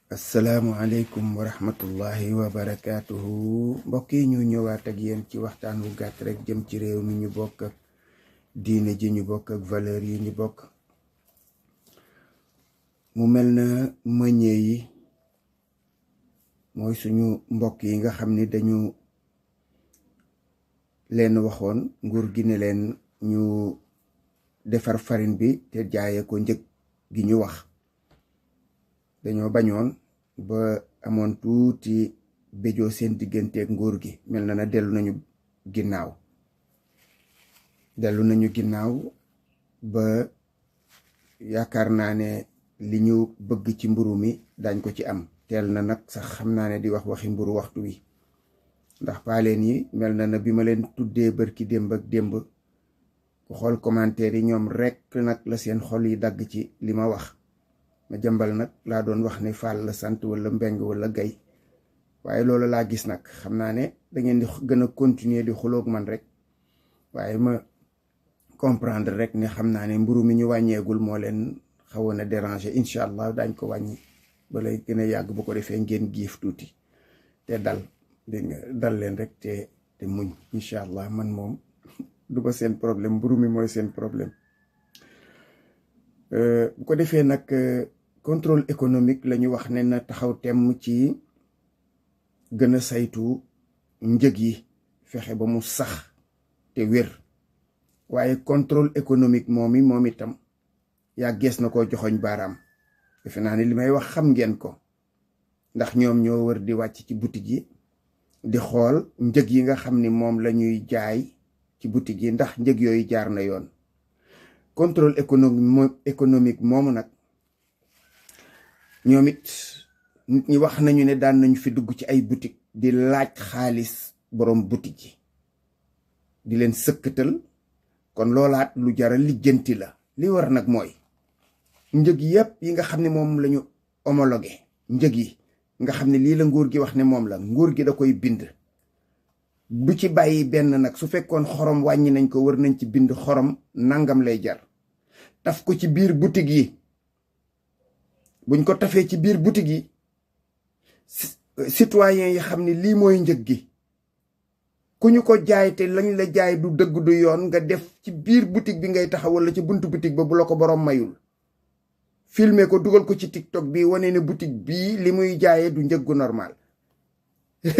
asalaamualeykum wa rahmatullahi wa barakaatuhu mbokk yi ñu ñëwaat ak yéen ci waxtaan wu gàtt rek jëm ci réew mi ñu bokk ak diine ji ñu bokk ak valeur yi ñu bokk. mu mel na meññee yi mooy suñu mbokk yi nga xam ni dañu leen waxoon nguur gi ne leen ñu defar farine bi te jaaye ko njëg gi ñu wax. dañoo bañoon ba amoon tuuti béjoo seen digganteeg nguur gi mel na dellu nañu ginnaaw ba yaakaar naa ne li ñu bëgg ci mburu mi dañ ko ci am. teel na nag sax xam naa ne di wax waxi mburu waxtu wi ndax paaleen yi mel na bi ma leen tuddee bërki démb ak démb ku xool commentaire yi ñoom rekk nag la seen xol yi dagg ci li ma wax. ma jëmbal nag laa doon wax ne Fall la sant wala Mbeng wala Gay waaye loolu laa gis nag xam naa ne da ngeen di gën a continuer di xuloog man rek waaye ma comprendre rek ne xam naa ne mburu mi ñu wàññeegul moo leen xawoon a déranger incha allah dañ ko wàññi ba lay gën a yàgg bu ko defee ngeen giif tuuti te dégg nga dal leen rek te muñ incha allah man moom du ba seen problème mburu mi mooy seen problème. bu ko defee nag contrôle économique la ñu wax ne na taxaw temm ci gën a saytu njëg yi fexe ba mu sax te wér waaye contrôle économique moom itam yaa gees na ko joxoñ baaraam. defe naa ne li may wax xam ngeen ko ndax ñoom ñoo wër di wàcc ci boutique yi di xool njëg yi nga xam ni moom la ñuy jaay ci boutique yi ndax njëg yooyu jaar na yoon. contrôle économique moomu nag ñoom it nit ñi wax nañu ne daan nañu fi dugg ci ay boutique di laaj xaalis borom boutique yi di leen sëkkatal kon loolaat lu jara lijjanti la. li war nag mooy njëg yépp yi nga xam ne moom la ñu homologué njëg yi nga xam ne lii la nguur gi wax ne moom la nguur gi da koy bind du ci bàyyi benn nag. su fekkoon xorom wàññi nañ ko war nañ ci bind xorom nangam lay jar taf ko ci biir boutique yi. buñ ko tafee ci biir boutique yi citoyen yi xam ne lii mooy njëg gi ku ñu ko jaay te lañ la jaay du dëgg du yoon nga def ci biir boutique bi ngay taxaw wala ci buntu boutique ba bu la ko boroom mayul filmer ko dugal ko ci TikTok bi wane ne boutique bii li muy jaayee du njëg gu normal.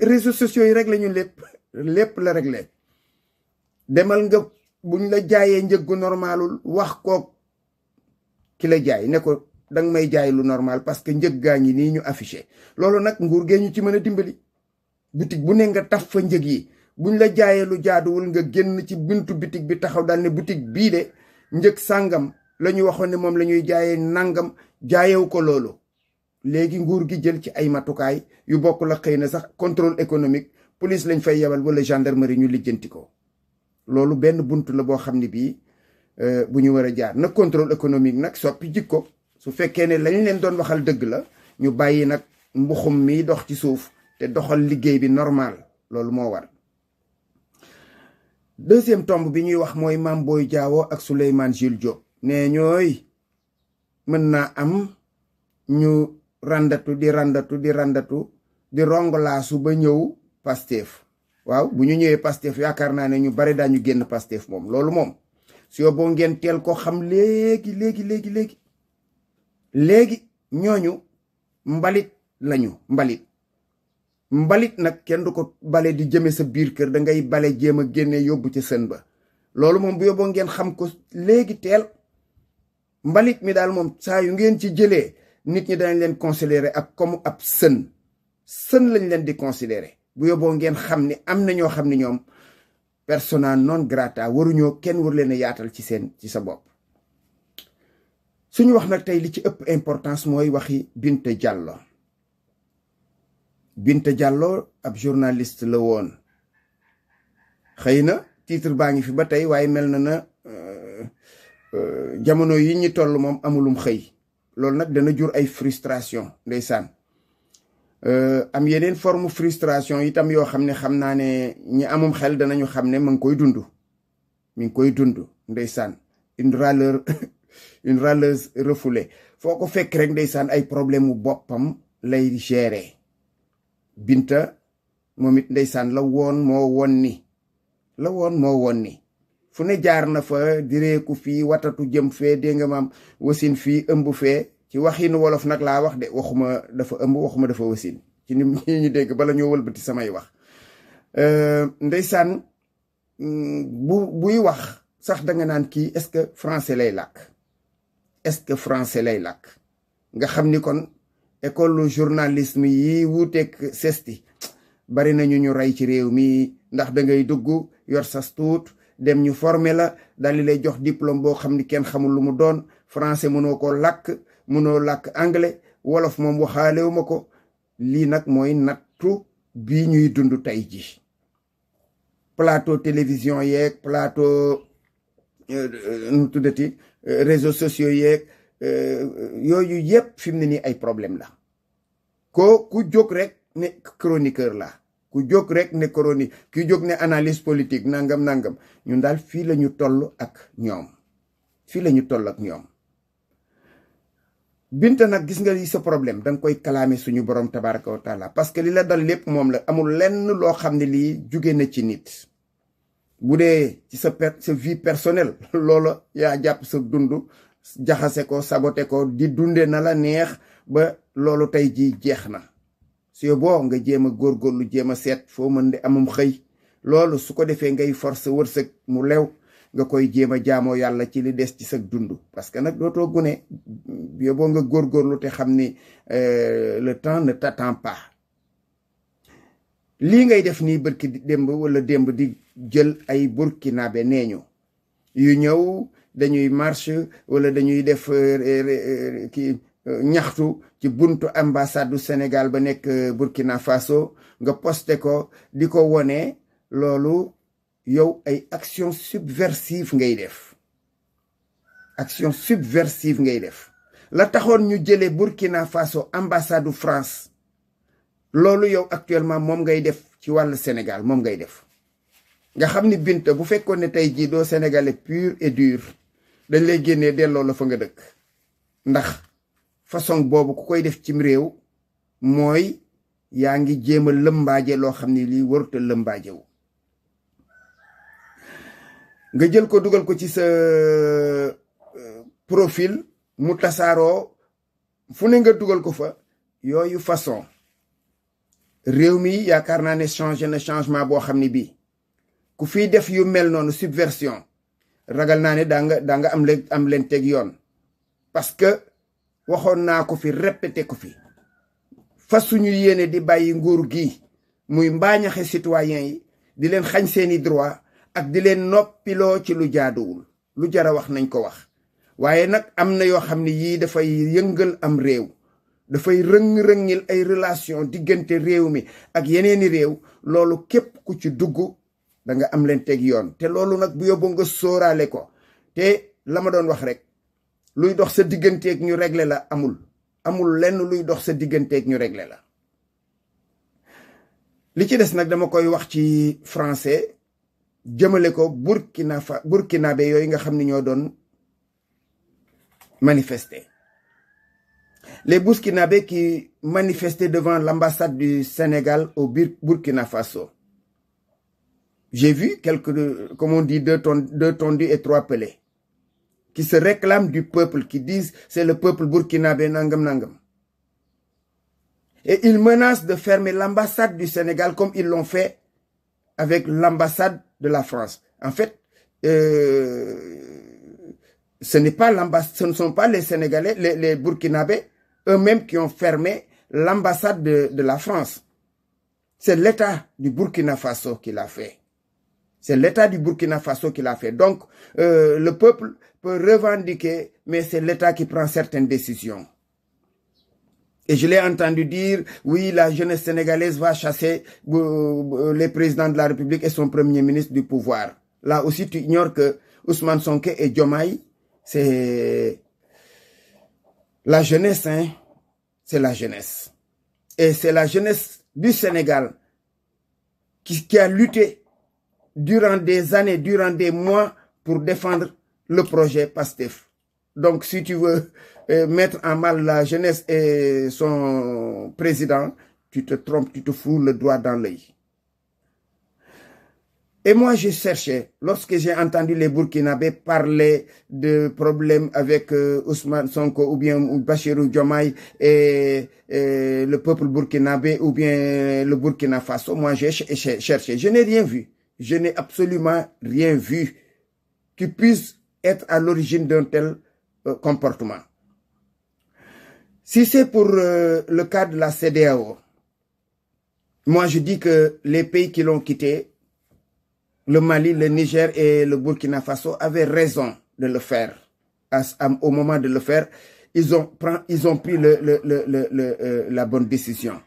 réseaux sociaux yi rek lañu lépp la réglé. demal nga buñ la jaayee njëg gu normalul wax kook ki la jaay ne ko danga may jaay lu normal parce que njëg gaa ngi nii ñu affiché. loolu nag nguur gee ñu ci mën a dimbali. boutique bu ne nga taf fa njëg yi buñ la jaayee lu jaaduwul nga génn ci buntu boutique bi taxaw daal ne boutique bii de njëg sàngam la ñu waxoon ne moom la ñuy jaayee nangam jaayewu ko loolu. léegi nguur gi jël ci ay matukaay yu bokk la xëy na sax contrôle économique police lañ fay yebal wala gendarmerie ñu lijjanti ko. loolu benn bunt la boo xam ne bii bu ñu war a jaar nag contrôle économique nag soppi jikko. su fekkee ne lañ leen doon waxal dëgg la ñu bàyyi nag mbuxum mi dox ci suuf te doxal liggéey bi normal loolu moo war. deuxième tomb bi ñuy wax mooy Mame Boye Diao ak Souleymane Jules Diop ne ñooy mën naa am ñu randatu di rongolaasu ba ñëw Pastef. waaw bu ñu ñëwee Pastef yaakaar naa ne ñu bari daañu génn Pastef moom loolu moom su yóbboo ngeen teel ko xam léegi ñooñu mbalit lañu. mbalit nag kenn du ko bale di jëme sa biir kër da ngay bale jéem a génne yóbbu ca sën ba. loolu moom bu yóbboo ngeen xam ko léegi teel. mbalit mi daal moom saa yu ngeen ci jëlee nit ñi dañ leen considérer ak comme ab sën lañ leen di considérer. bu yóbboo ngeen xam ne am na ñoo xam ne ñoom persona non grata waruñoo kenn war leen a yaatal ci sa bopp. suñu wax nag tey li ci ëpp importance mooy waxi Binta Diallo ab journaliste la woon. xëy na titre baa ngi fi ba tey waaye mel na jamono yi ñi toll moom amulum xëy. loolu nag dana jur ay frustration ndeysaan. am yeneen forme frustration itam yoo xam ne xam naa ne ñi amum xel danañu xam ne mi ngi koy dund ndeysaan. une râleuse refoulée foo ko fekk rek ndeysaan ay problème mu boppam lay gérer Binta moom it ndeysaan la woon moo woon ni fu ne jaar na fa direeku fii watatu jëm fee dégg nga maam wasin fii ëmb fee ci waxinu wolof nag laa wax de waxuma dafa ëmb waxuma dafa wasin ci ni ñu dégg bala ñoo wëlbati samay wax ndeysaan buy wax sax danga naan kii est-ce que français lay làkk nga xam ni kon école journalisme yi wuuteeg sesti bari nañu ñu rey ci réew mi ndax da ngay dugg yor sas tuut dem ñu former la dali lay jox diplôme boo xam ni kenn xamul lu mu doon français mënoo ko làkk mënoo làkk anglais wolof moom waxaalewu ma ko lii nag mooy nattu bii ñuy dund tey ji plateau télévision yeeg plateau nu tuddati réseaux sociaux yeeg yooyu yépp fi mu ne nii ay problème la ku jóg rek ne chroniqueur la ku jóg rek ne chronique ku jóg ne analyse politique nangam ñun daal fii la ñu toll ak ñoom Binta nag gis nga li sa problème danga koy kalaame suñu borom tabaraka wa taala parce que li la dal lépp moom la amul lenn loo xam ne lii jóge na ci nit bu dee ci sa vie personnelle loola yaa jàpp sa dund jaxase ko sabote ko di dunde na la neex ba loolu tey ji jeex na su boo nga jéem a góorgóorlu jéem a seet foo mën di amum xëy loolu su ko defee ngay force wërsëg mu lew nga koy jéem a jaamoo yàlla ci li des ci sa dund parce que nag dootoo gune boo nga góorgóorlu te xam ni le temps ne t'attend pas lii ngay def nii bërki démb wala démb di jël ay burkinabé neeñu yu ñëw dañuy marche wala dañuy def ki ñaxtu ci buntu ambassade du Sénégal ba nekk Burkina Faso nga posté ko di ko wone loolu yow ay action subversive ngay def la taxoon ñu jëlee Burkina Faso ambassade du France loolu yow actuellement moom ngay def ci wàllu Sénégal moom ngay def nga xam ni Binta bu fekkoon ne tey jii doo sénégalais pur et dur dañ lay génnee delloo la fa nga dëkk ndax façon boobu ku koy def cim réew mooy yaa ngi jéem a lëmbaaje loo xam ne lii waruta lëmbaajewu nga jël ko dugal ko ci sa profil mu tasaaroo fu ne nga dugal ko fa yooyu façon réew mi yaakaar naa ne changé na changement boo xam ne bii ku fiy def yu mel noonu subversion ragal naa ne daa nga am leen teg yoon parce que waxoon naa ko fi répété ko fi fa suñu yéene di bàyyi nguur gi muy mbaañaxe citoyen yi di leen xañ seeni droit ak di leen noppiloo ci lu jaaduwul lu jara wax nañ ko wax waaye nag am na yoo xam ne yii dafay yëngal am réew dafay rëng-rëngil ay relation diggante réew mi ak yeneeni réew loolu képp ku ci dugg da nga am leen teg yoon te loolu nag bu yóbbu nga sóoraale ko te la ma doon wax rek luy dox sa digganteeg ñu réglé la amul lenn luy dox sa digganteeg ñu réglé la li ci des nag dama koy wax ci français jëmale ko burkinabé yooyu nga xam ne ñoo doon manifester les burkinabés qui manifestaient devant l'ambassade du Sénégal au Burkina Faso. J'ai vu quelques, comme on dit, deux tondus et trois pelés qui se réclament du peuple, qui disent c'est le peuple burkinabé nangam nangam. Et ils menacent de fermer l'ambassade du Sénégal comme ils l'ont fait avec l'ambassade de la France. En fait, ce ne sont pas les Sénégalais, les Burkinabés eux-mêmes qui ont fermé l'ambassade de la France. C'est l'État du Burkina Faso qui l'a fait. C'est l'État du Burkina Faso qui l'a fait. Donc, le peuple peut revendiquer, mais c'est l'État qui prend certaines décisions. Et je l'ai entendu dire, oui, la jeunesse sénégalaise va chasser les présidents de la République et son premier ministre du pouvoir. Là aussi, tu ignores que Ousmane Sonko et Diomaye, c'est la jeunesse, hein? C'est la jeunesse. Et c'est la jeunesse du Sénégal qui a lutté durant des années, durant des mois pour défendre le projet PASTEF. Donc, si tu veux mettre en mal la jeunesse et son président, tu te trompes, tu te fous le doigt dans l'œil. Et moi, je cherchais, lorsque j'ai entendu les Burkinabés parler de problèmes avec Ousmane Sonko ou bien Bachirou Diomaye et le peuple burkinabé ou bien le Burkina Faso, moi j'ai cherché. Je n'ai rien vu. Je n'ai absolument rien vu qui puisse être à l'origine d'un tel comportement. Si c'est pour le cas de la CEDEAO, moi je dis que les pays qui l'ont quitté, le Mali, le Niger et le Burkina Faso avaient raison de le faire. Au moment de le faire, ils ont pris la bonne décision.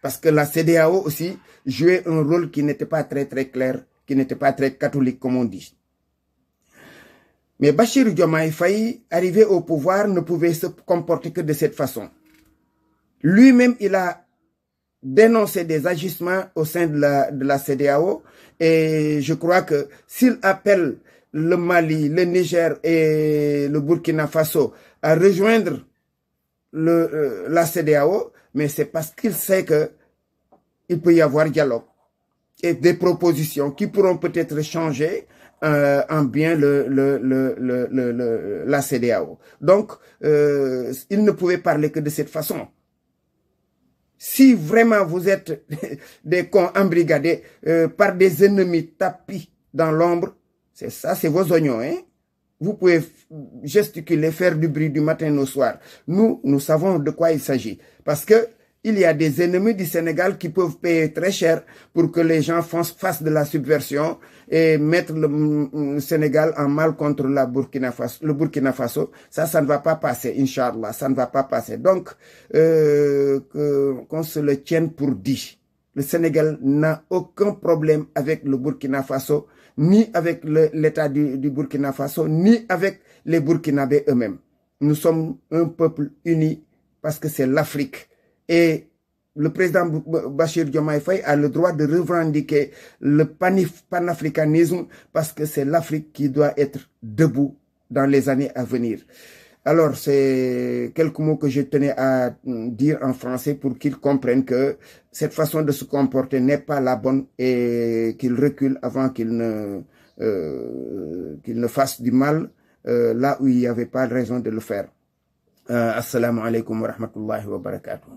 Parce que la CEDEAO aussi jouait un rôle qui n'était pas très clair, qui n'était pas très catholique comme on dit. Mais Bachir Diomaye Faye, arrivé au pouvoir, ne pouvait se comporter que de cette façon. Lui-même, il a dénoncer des agissements au sein de la CEDEAO et je crois que s'il appelle le Mali, le Niger et le Burkina Faso à rejoindre la CEDEAO, mais c'est parce qu'il sait qu'il peut y avoir dialogue et des propositions qui pourront peut-être changer en bien la CEDEAO. Donc, il ne pouvait parler que de cette façon. Si vraiment vous êtes des cons embrigadés par des ennemis tapis dans l'ombre, c'est ça, c'est vos oignons, hein? Vous pouvez gesticuler, faire du bruit du matin au soir. Nous savons de quoi il s'agit. Parce que il y a des ennemis du Sénégal qui peuvent payer très cher pour que les gens fassent de la subversion et mettre le Sénégal en mal contre le Burkina Faso. Ça ne va pas passer, Inch'Allah, ça ne va pas passer. Donc, qu'on se le tienne pour dit. Le Sénégal n'a aucun problème avec le Burkina Faso, ni avec l'État du Burkina Faso, ni avec les Burkinabés eux-mêmes. Nous sommes un peuple uni parce que c'est l'Afrique. Et le président Bachir Diomaye Faye a le droit de revendiquer le panafricanisme parce que c'est l'Afrique qui doit être debout dans les années à venir. Alors, c'est quelques mots que je tenais à dire en français pour qu'ils comprennent que cette façon de se comporter n'est pas la bonne et qu'ils reculent avant qu'ils ne fassent du mal là où il n'y avait pas raison de le faire. Assalamu alaikum wa rahmatullahi wa barakatuh.